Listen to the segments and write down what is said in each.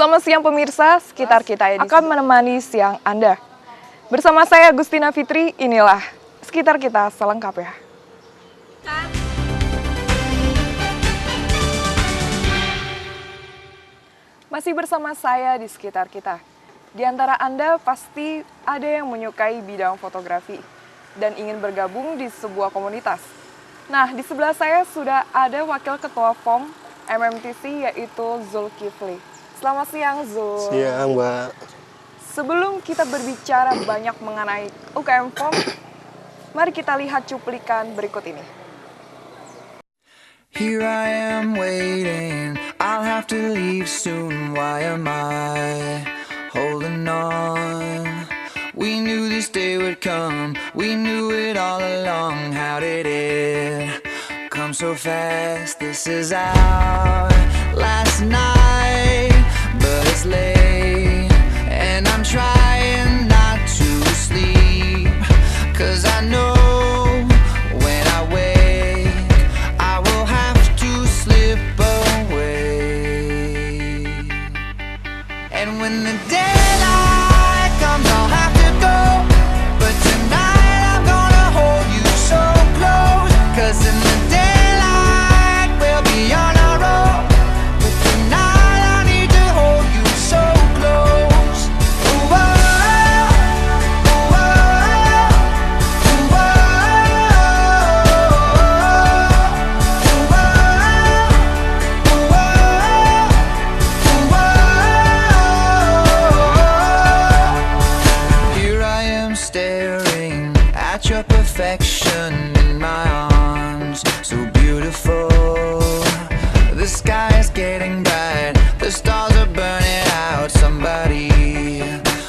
Selamat siang pemirsa, sekitar kita akan menemani siang Anda. Bersama saya Agustina Fitri, inilah sekitar kita selengkapnya. Masih bersama saya di sekitar kita. Di antara Anda pasti ada yang menyukai bidang fotografi dan ingin bergabung di sebuah komunitas. Nah, di sebelah saya sudah ada Wakil Ketua FOM MMTC yaitu Zulkifli. Selamat siang, Zul. Siang, Mbak. Sebelum kita berbicara banyak mengenai UKM FOM, mari kita lihat cuplikan berikut ini. Here I am waiting, I'll have to leave soon, why am I holding on? We knew this day would come, we knew it all along, how did it come so fast? This is our last night, but it's late, and I'm trying not to sleep, 'cause I know when I wake, I will have to slip away. And when the daylight comes, I'll have to go, but tonight I'm gonna hold you so close, 'cause in the daylight we'll be on our own, but tonight I need to hold you so close. Ooh, oh, ooh, oh, ooh, Here I am staring at your perfection in my arms, so beautiful. The sky is getting bright, the stars are burning out. Somebody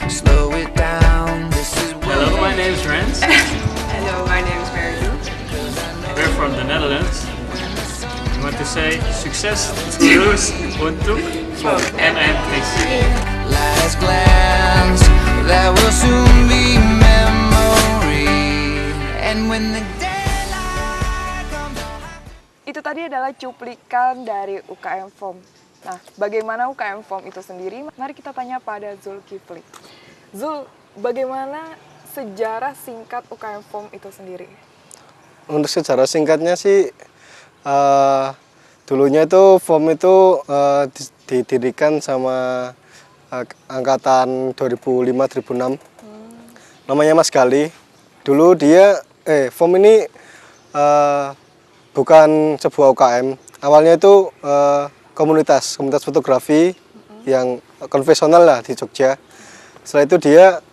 slow it down. This is Hello, my name is Rens. Hello, my name is Mary Lou. We're from the Netherlands. I want to say success terus untuk MMTC. last glance that will soon be memory. And when the daylight comes, Itu tadi adalah cuplikan dari UKM FOM. Nah, bagaimana UKM FOM itu sendiri? Mari kita tanya pada Zulkifli. Zul, bagaimana sejarah singkat UKM FOM itu sendiri? Untuk sejarah singkatnya sih, dulunya itu FOM itu didirikan sama angkatan 2005-2006. Namanya Mas Gali. Dulu dia, FOM ini bukan sebuah UKM. Awalnya itu komunitas fotografi yang konvensional lah di Jogja. Setelah itu dia,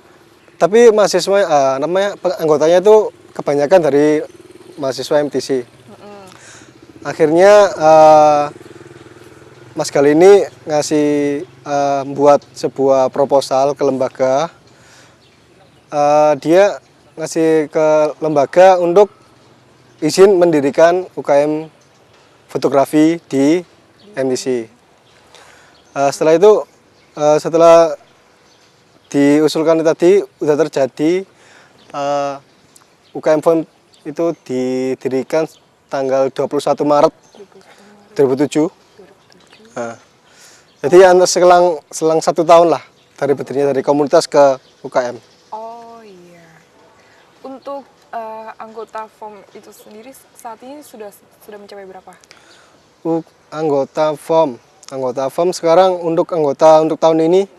tapi mahasiswa, namanya anggotanya itu kebanyakan dari mahasiswa MTC. Akhirnya Mas Gali ini ngasih buat sebuah proposal ke lembaga. Dia ngasih ke lembaga untuk izin mendirikan UKM fotografi di MTC. Setelah itu, setelah diusulkan tadi, udah terjadi UKM FOM itu didirikan tanggal 21 Maret 2007. Nah, jadi selang 1 tahun lah dari berdirinya dari komunitas ke UKM. Oh iya. Untuk anggota FOM itu sendiri saat ini sudah mencapai berapa? Anggota FOM sekarang untuk tahun ini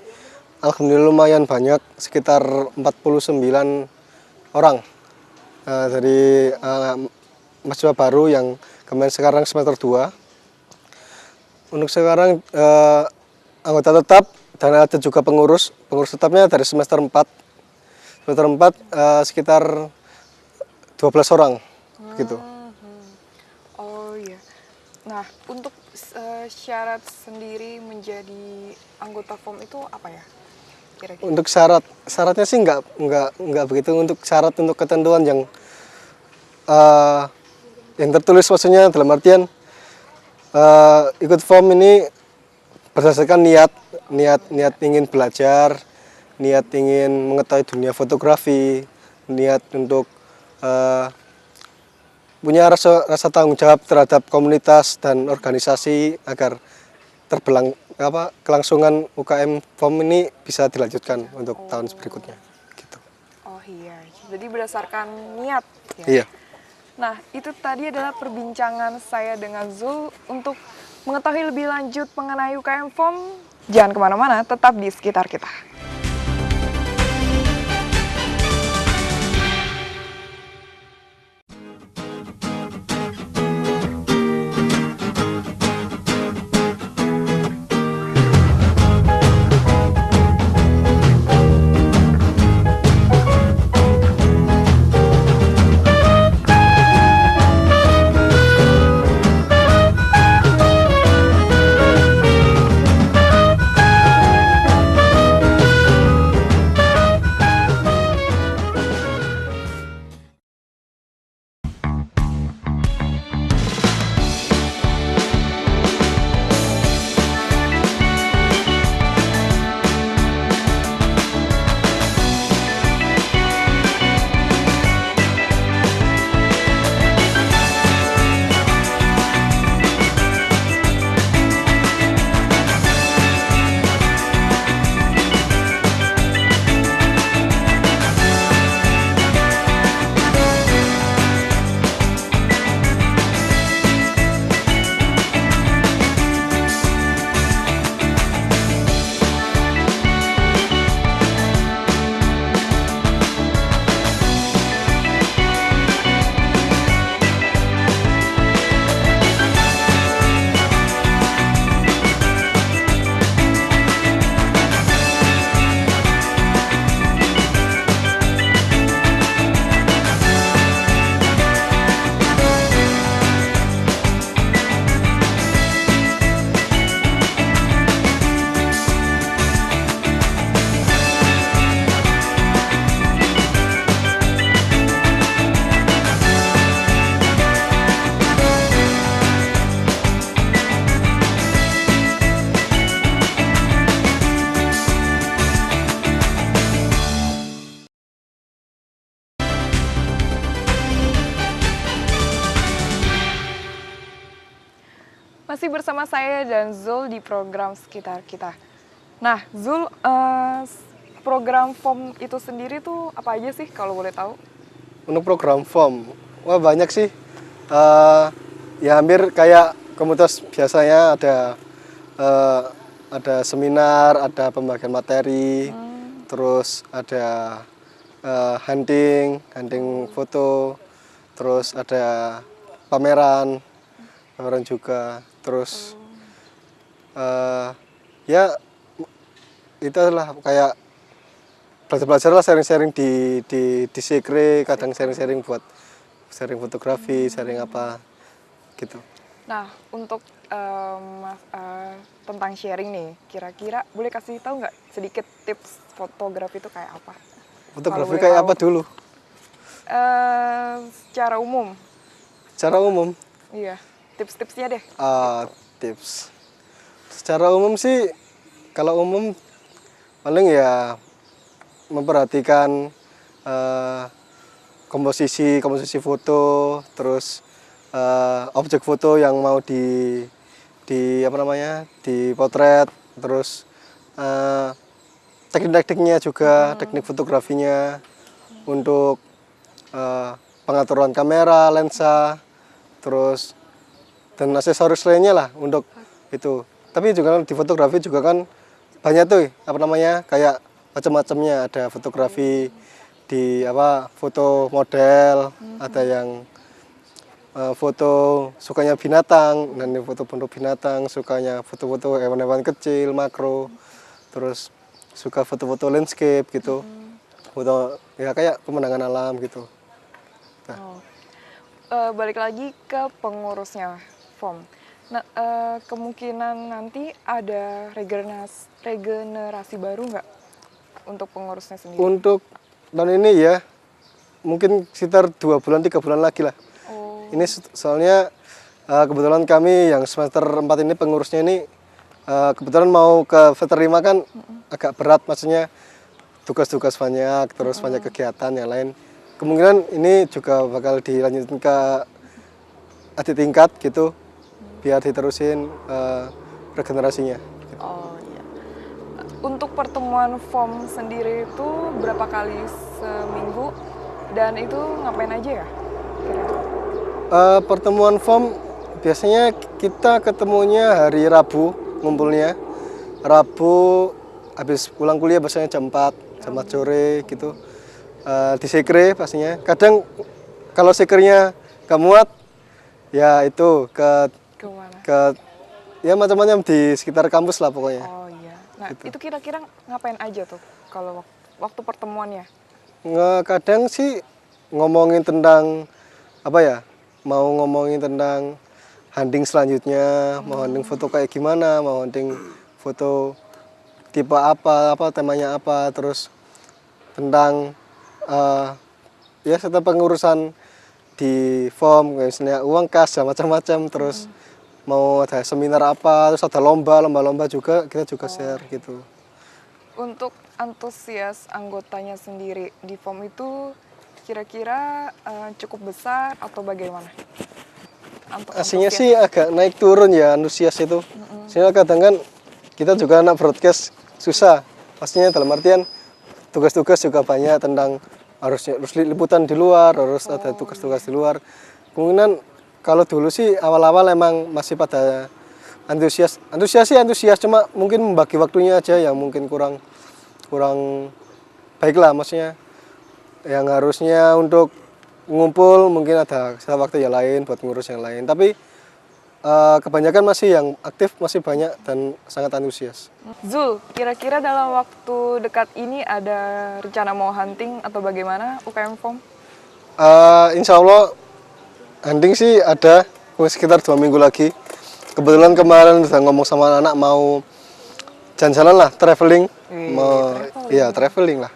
alhamdulillah lumayan banyak, sekitar 49 orang. Dari mahasiswa baru yang kemarin sekarang semester 2. Untuk sekarang anggota tetap dan ada juga pengurus tetapnya dari semester 4. Semester 4 sekitar 12 orang gitu. Oh iya. Nah, untuk syarat sendiri menjadi anggota FOM itu apa ya? Kira-kira? Untuk syaratnya sih nggak begitu. Untuk syarat untuk ketentuan yang tertulis, maksudnya dalam artian ikut FOM ini berdasarkan niat ingin belajar, niat ingin mengetahui dunia fotografi, niat untuk punya rasa tanggung jawab terhadap komunitas dan organisasi agar kelangsungan UKM FOM ini bisa dilanjutkan untuk tahun berikutnya gitu. Oh iya, jadi berdasarkan niat ya. Iya. Nah, itu tadi adalah perbincangan saya dengan Zul. Untuk mengetahui lebih lanjut mengenai UKM FOM, jangan kemana-mana, tetap di sekitar kita. Masih bersama saya dan Zul di program Sekitar Kita. Nah, Zul, program FOM itu sendiri tuh apa aja sih kalau boleh tahu? Untuk program FOM, wah banyak sih. Ya hampir kayak komunitas biasanya ada seminar, ada pembagian materi, terus ada hunting foto, terus ada pameran juga, terus ya itu adalah kayak belajar lah, sharing-sharing di sekre, kadang sharing-sharing buat sharing fotografi, sharing apa gitu. Nah, untuk tentang sharing nih, kira-kira boleh kasih tahu nggak sedikit tips fotografi itu kayak apa? Fotografi kayak apa dulu? Secara umum. Secara umum? Iya, tips-tipsnya deh. Tips. Secara umum sih, kalau umum paling ya memperhatikan komposisi foto, terus objek foto yang mau dipotret, terus teknik-tekniknya juga, teknik fotografinya, untuk pengaturan kamera, lensa, terus dan aksesoris lainnya lah untuk itu. Tapi juga di fotografi juga kan banyak tuh kayak macam-macamnya, ada fotografi di foto model, ada yang foto sukanya binatang, dan foto binatang, sukanya foto-foto hewan-hewan kecil, makro, terus suka foto-foto landscape gitu, foto ya kayak pemandangan alam gitu. Nah. Balik lagi ke pengurusnya FOM. Nah, kemungkinan nanti ada regenerasi baru nggak untuk pengurusnya sendiri? Untuk tahun ini ya, mungkin sekitar 2-3 bulan lagi lah. Ini soalnya kebetulan kami yang semester 4 ini pengurusnya ini kebetulan mau ke veterima kan agak berat, maksudnya tugas-tugas banyak, terus banyak kegiatan yang lain. Kemungkinan ini juga bakal dilanjutin ke adik tingkat gitu, biar diterusin regenerasinya. Oh Untuk pertemuan FOM sendiri itu berapa kali seminggu dan itu ngapain aja ya? Pertemuan FOM biasanya kita ketemunya hari Rabu, ngumpulnya Rabu habis pulang kuliah biasanya jam 4 sore gitu. Di sekre pastinya. Kadang kalau sekernya gak muat ya itu Kemana? ke ya macam-macam di sekitar kampus lah pokoknya. Oh iya. Nah Gitu. itu kira-kira ngapain aja tuh kalau waktu pertemuannya? Kadang sih ngomongin tentang apa ya, mau ngomongin tentang hunting selanjutnya, mau hunting foto kayak gimana, mau hunting foto tipe apa temanya apa, terus tentang ya serta pengurusan di form kayak misalnya uang kas dan macam-macam, terus mau ada seminar apa, terus ada lomba juga kita juga share gitu. Untuk antusias anggotanya sendiri di FOM itu kira-kira cukup besar atau bagaimana? Aslinya sih agak naik turun ya antusias itu. Soalnya kadang kan kita juga anak broadcast susah. Pastinya dalam artian tugas-tugas juga banyak tentang harus liputan di luar, harus ada tugas-tugas di luar. Kemungkinan kalau dulu sih awal-awal emang masih pada antusias cuma mungkin membagi waktunya aja yang mungkin kurang baik lah, maksudnya yang harusnya untuk ngumpul mungkin ada waktu yang lain buat ngurus yang lain, tapi kebanyakan masih yang aktif masih banyak dan sangat antusias. Zul, kira-kira dalam waktu dekat ini ada rencana mau hunting atau bagaimana UKM FOM? Insya Allah hunting sih ada sekitar 2 minggu lagi. Kebetulan kemarin udah ngomong sama anak mau jalan-jalan lah, traveling. Traveling lah.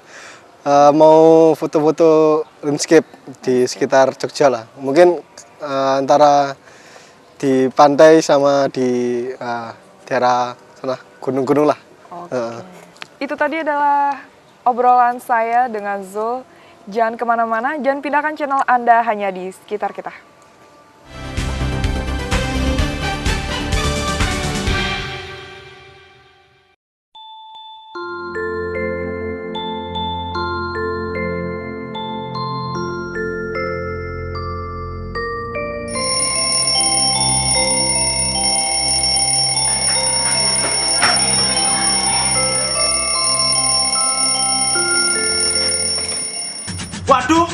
Mau foto-foto landscape di sekitar Jogja lah. Mungkin antara di pantai sama di daerah sana gunung-gunung lah. Itu tadi adalah obrolan saya dengan Zul. Jangan kemana-mana, jangan pindahkan channel Anda hanya di sekitar kita. Waduh!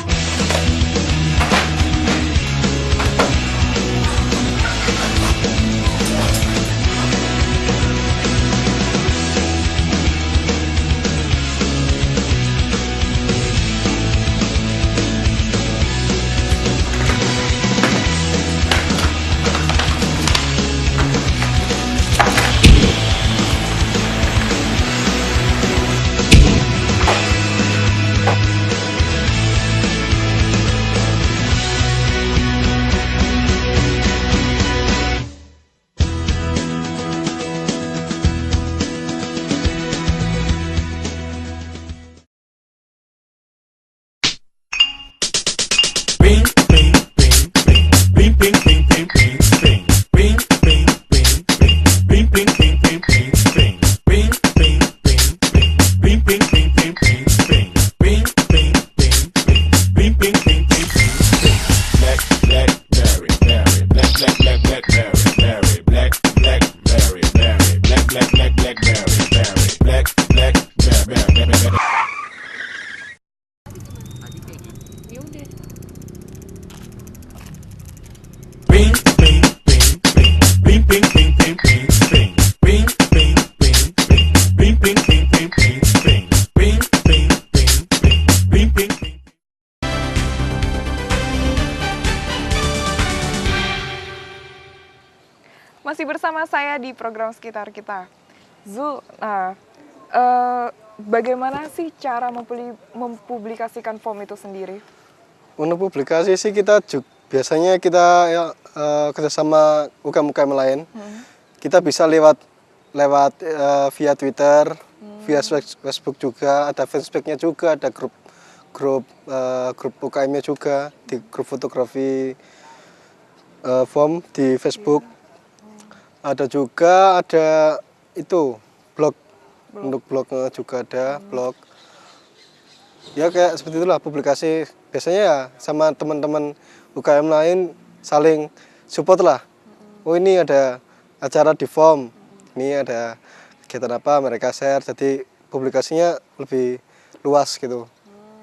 Masih bersama saya di program Sekitar Kita. Zul, bagaimana sih cara mempublikasikan FOM itu sendiri? Untuk publikasi sih kita biasanya kita kerjasama UKM-UKM lain. Kita bisa lewat via Twitter, via Facebook juga, ada fanspage-nya juga, ada grup UKM-nya juga, di grup fotografi FOM di Facebook. Ada juga itu blog Untuk blognya juga ada blog. Ya kayak seperti itulah publikasi. Biasanya ya sama teman-teman UKM lain saling support lah. Oh ini ada acara di FOM, ini ada kegiatan apa, mereka share, jadi publikasinya lebih luas gitu.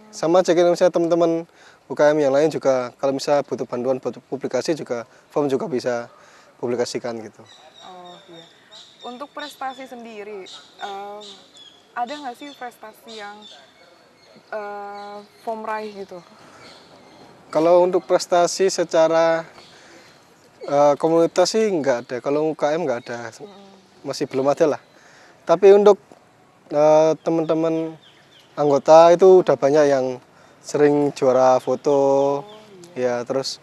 Sama aja gitu misalnya teman-teman UKM yang lain juga kalau misalnya butuh bantuan buat publikasi juga FOM juga bisa publikasikan gitu. Oh iya. Untuk prestasi sendiri, ada nggak sih prestasi yang FOM raih gitu? Kalau untuk prestasi secara komunitas sih nggak ada, kalau UKM nggak ada, masih belum ada lah. Tapi untuk teman-teman anggota itu udah banyak yang sering juara foto, ya terus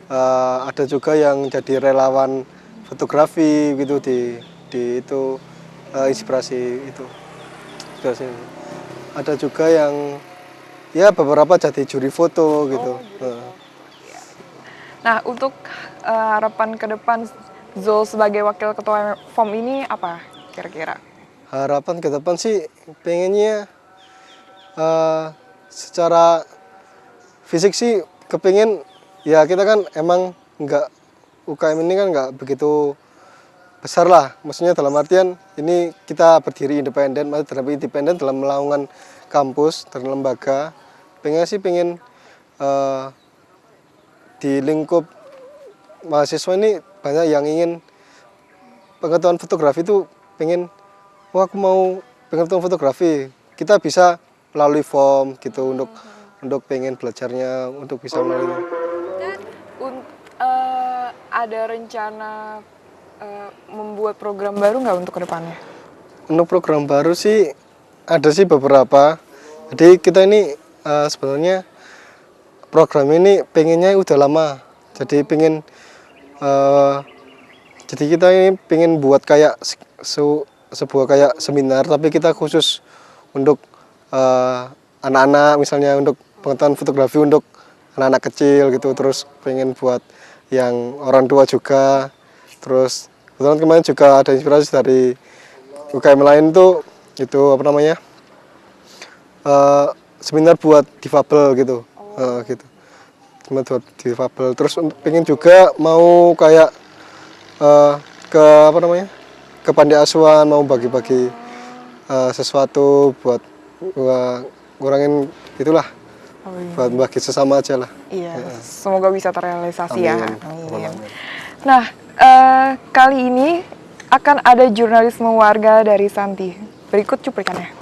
ada juga yang jadi relawan fotografi gitu di itu inspirasi itu. Inspirasi. Ada juga yang ya beberapa jadi juri foto gitu. Nah, untuk harapan ke depan Zul sebagai wakil ketua FOM ini apa kira-kira? Harapan ke depan sih pengennya secara fisik sih kepingin ya kita kan emang nggak UKM ini kan nggak begitu besar lah, maksudnya dalam artian ini kita berdiri independen, maksudnya independen dalam melakukan kampus dan lembaga. Pengen di lingkup mahasiswa ini banyak yang ingin pengetahuan fotografi itu pengen, wah aku mau pengetahuan fotografi, kita bisa melalui FOM gitu untuk pengen belajarnya untuk bisa melalui. Ada rencana membuat program baru nggak untuk kedepannya? Untuk program baru sih ada sih beberapa. Jadi kita ini sebenarnya program ini pengennya udah lama. Jadi pengen jadi kita ini pengen buat kayak sebuah kayak seminar, tapi kita khusus untuk anak-anak, misalnya untuk pengetahuan fotografi untuk anak-anak kecil gitu. Terus pengen buat yang orang tua juga. Terus kebetulan kemarin juga ada inspirasi dari UKM lain tuh itu apa namanya seminar buat difabel gitu. Gitu. Seminar buat difabel. Terus pengen juga mau kayak ke apa namanya ke panti asuhan, mau bagi-bagi sesuatu buat ngurangin itulah, buat bagi sesama aja lah. Iya, semoga bisa terrealisasi ya. Amin. Nah, kali ini akan ada jurnalisme warga dari Santi. Berikut cuplikannya.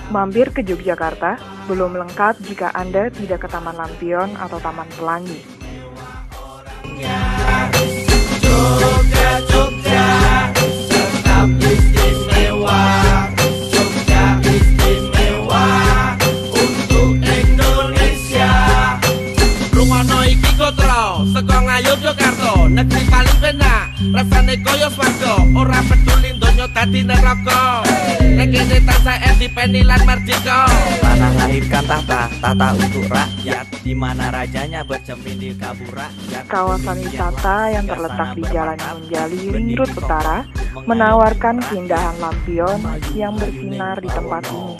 Mampir ke Yogyakarta belum lengkap jika Anda tidak ke Taman Lampion atau Taman Pelangi. Yogyakarta, negeri paling penak, rasane koyo swarga, ora peduli donya dadi neraka. Nek kene tansah independen lan merdeka. Tanah lahirkan tata untuk rakyat, di mana rajanya bercermin di kabur rakyat. Kawasan wisata yang terletak di Jalan Munjali, Ring Road Utara, menawarkan keindahan lampion yang bersinar di tempat ini.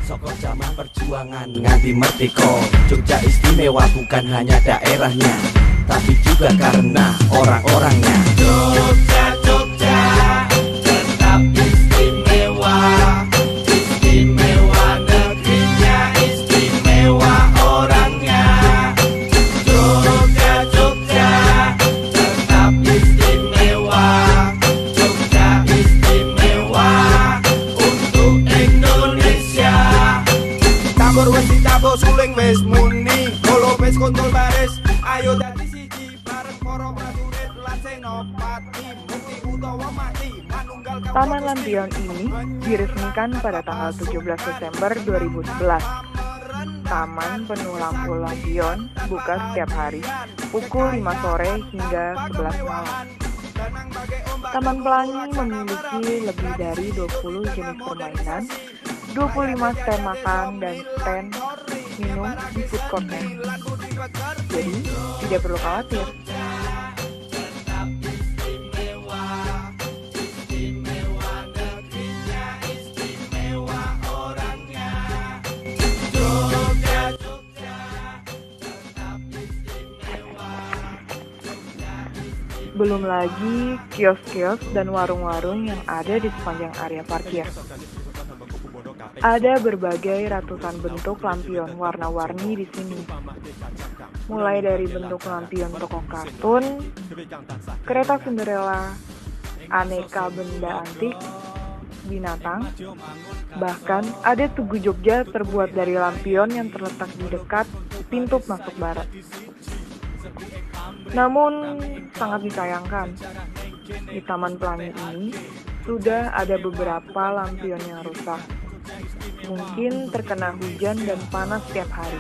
Soko zaman perjuangan nganti merdeka, Jogja istimewa bukan hanya daerahnya, tapi juga karena orang-orangnya. Jogja, Jogja, tetap istimewa. Istimewa negerinya, istimewa orangnya. Jogja, Jogja, tetap istimewa. Jogja istimewa untuk Indonesia. Tabur wis ditabur suling wis muni, kolo wis kontol baris, ayo dadi Taman Lampion ini diresmikan pada tanggal 17 Desember 2011. taman penuh lampu lampion buka setiap hari pukul 5 sore hingga 11 malam. Taman Pelangi memiliki lebih dari 20 jenis permainan, 25 stand makan dan stand minum di food court-nya. Jadi, tidak perlu khawatir. Belum lagi kios-kios dan warung-warung yang ada di sepanjang area parkir. Ada berbagai ratusan bentuk lampion warna-warni di sini. Mulai dari bentuk lampion tokoh kartun, kereta Cinderella, aneka benda antik, binatang, bahkan ada Tugu Jogja terbuat dari lampion yang terletak di dekat pintu masuk barat. Namun, sangat disayangkan, di Taman Pelangi ini sudah ada beberapa lampion yang rusak. Mungkin terkena hujan dan panas setiap hari.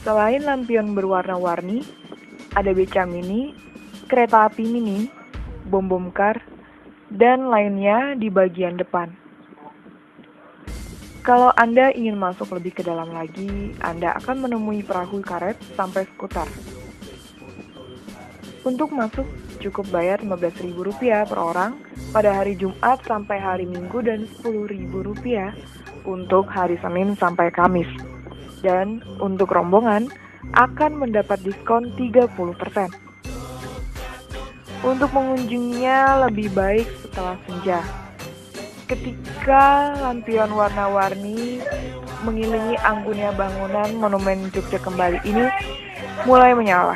Selain lampion berwarna-warni, ada beca mini, kereta api mini, bom-bom kar, dan lainnya di bagian depan. Kalau Anda ingin masuk lebih ke dalam lagi, Anda akan menemui perahu karet sampai skuter. Untuk masuk, cukup bayar Rp15.000 per orang pada hari Jumat sampai hari Minggu dan Rp10.000 untuk hari Senin sampai Kamis. Dan untuk rombongan akan mendapat diskon 30%. Untuk mengunjunginya lebih baik setelah senja. Ketika lampion warna-warni mengelilingi anggunnya bangunan Monumen Jogja Kembali ini mulai menyala.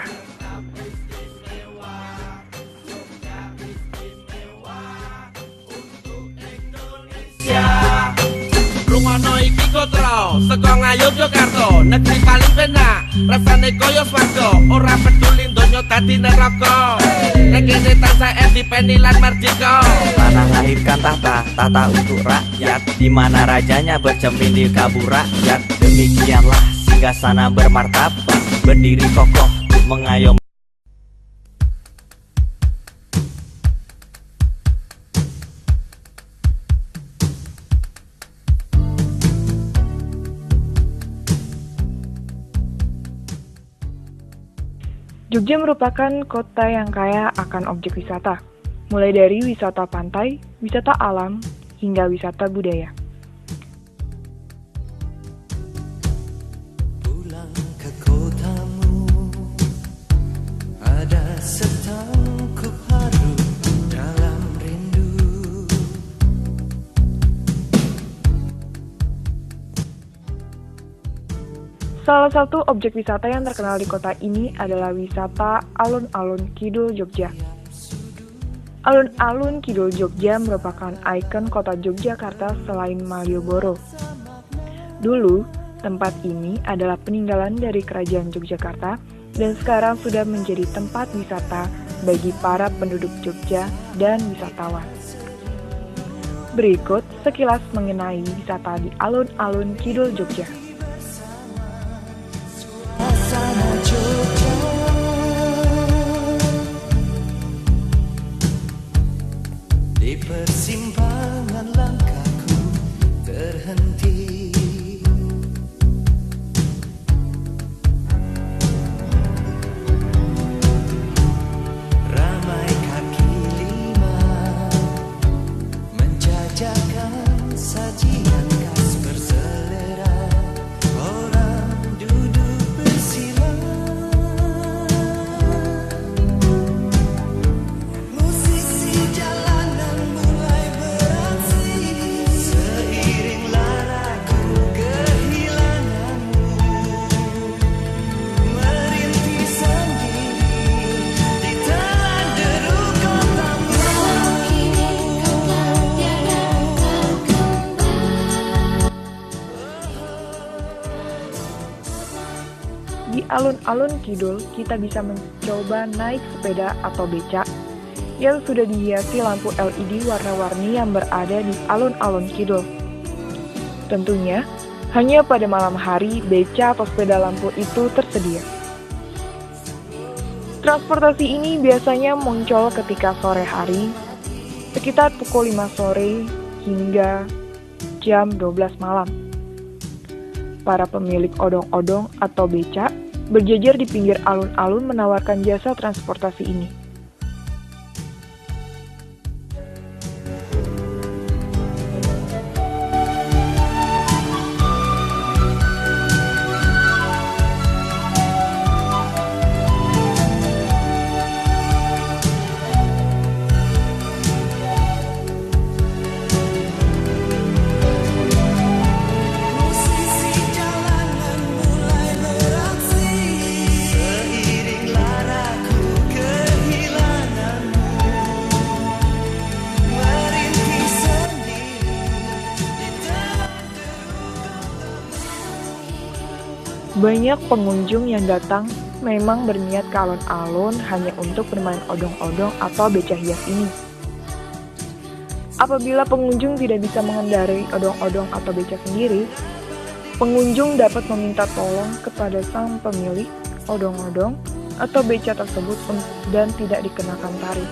Rungono iki kotro, saka Ngayog Yogyakarta, negeri paling penak, rasane kaya swarga, ora peduli donya dadi neraka. Nek kene tansah independen lan merdeka. Tanah lahirkan tata untuk rakyat, di mana rajanya bercermin di kabur rakyat. Demikianlah singgasana bermartabat, berdiri kokoh untuk mengayomi. Jogja merupakan kota yang kaya akan objek wisata, mulai dari wisata pantai, wisata alam, hingga wisata budaya. Pulang ke kotamu, ada setangkup haru dalam rindu. Salah satu objek wisata yang terkenal di kota ini adalah wisata Alun-Alun Kidul Jogja. Alun-Alun Kidul Jogja merupakan ikon kota Yogyakarta selain Malioboro. Dulu, tempat ini adalah peninggalan dari Kerajaan Yogyakarta dan sekarang sudah menjadi tempat wisata bagi para penduduk Jogja dan wisatawan. Berikut sekilas mengenai wisata di Alun-Alun Kidul Jogja. Sana Jogja, di persimpangan langkahku terhenti. Ramai kaki lima menjajakan sajian khas berselera. Orang duduk bersama alun-alun kidul, kita bisa mencoba naik sepeda atau becak yang sudah dihiasi lampu LED warna-warni yang berada di alun-alun kidul. Tentunya, hanya pada malam hari beca atau sepeda lampu itu tersedia. Transportasi ini biasanya muncul ketika sore hari, sekitar pukul 5 sore hingga jam 12 malam. Para pemilik odong-odong atau becak berjejer di pinggir alun-alun menawarkan jasa transportasi ini. Banyak pengunjung yang datang memang berniat ke alun-alun hanya untuk bermain odong-odong atau beca hias ini. Apabila pengunjung tidak bisa mengendarai odong-odong atau beca sendiri, pengunjung dapat meminta tolong kepada sang pemilik odong-odong atau beca tersebut dan tidak dikenakan tarif.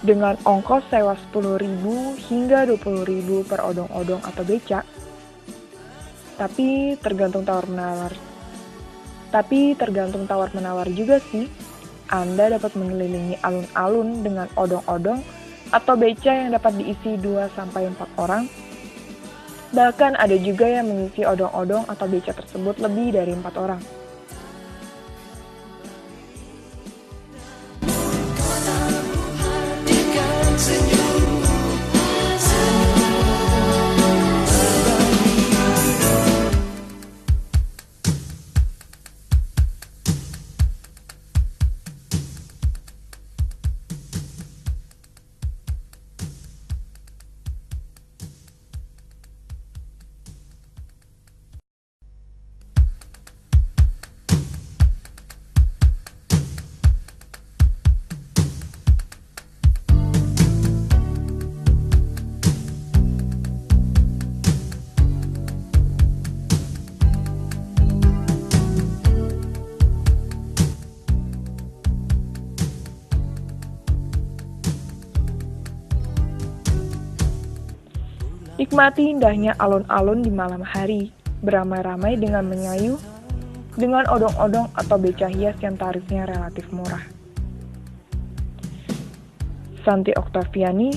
Dengan ongkos sewa 10.000 hingga 20.000 per odong-odong atau becak. Tapi tergantung tawar-menawar juga sih. Anda dapat mengelilingi alun-alun dengan odong-odong atau beca yang dapat diisi 2-4 orang. Bahkan ada juga yang mengisi odong-odong atau beca tersebut lebih dari 4 orang. Nikmati indahnya alun-alun di malam hari, beramai-ramai dengan menyayu, dengan odong-odong atau beca hias yang tarifnya relatif murah. Santi Oktaviani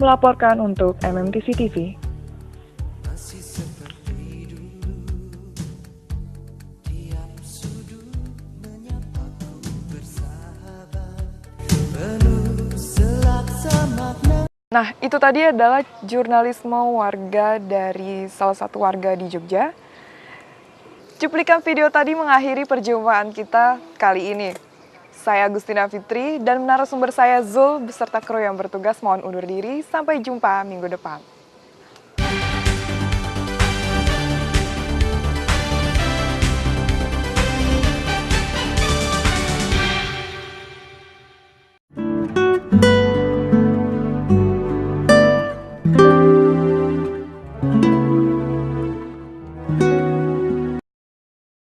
melaporkan untuk MMTC TV. Nah, itu tadi adalah jurnalisme warga dari salah satu warga di Jogja. Cuplikan video tadi mengakhiri perjumpaan kita kali ini. Saya Agustina Fitri dan narasumber saya Zul beserta kru yang bertugas mohon undur diri. Sampai jumpa minggu depan.